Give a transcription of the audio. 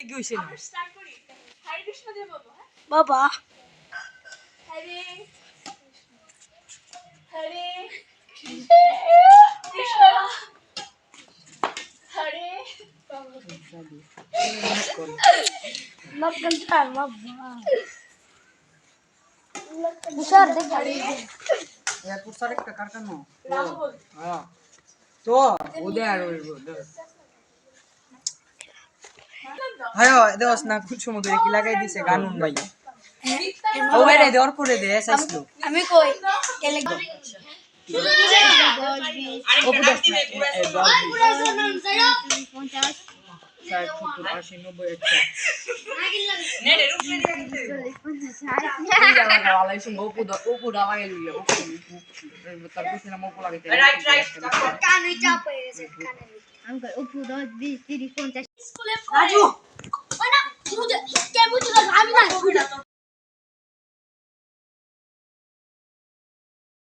কি হইছে না আমরা স্টার্ট করি হরে কৃষ্ণ দেব বাবা বাবা হরে হরে কৃষ্ণ হরে লক্ষণ চাল বাবা মুসার দেখ यार पुसार एक प्रकार का नो রাম বল हां तो उदय আর হইবো হায়ো দেওস না কিছু মতো কি লাগাই দিছে গানুন ভাই ও ভাই রে দেওর করে দে এসাইলো আমি কই কেলে ও পুদাস না এই দশ পুরা জনম 50 60 70 80 90 কানুই চাপ হয়ে গেছে কানে আমি কই উপু 10 20 30 50 স্কুলে রাজু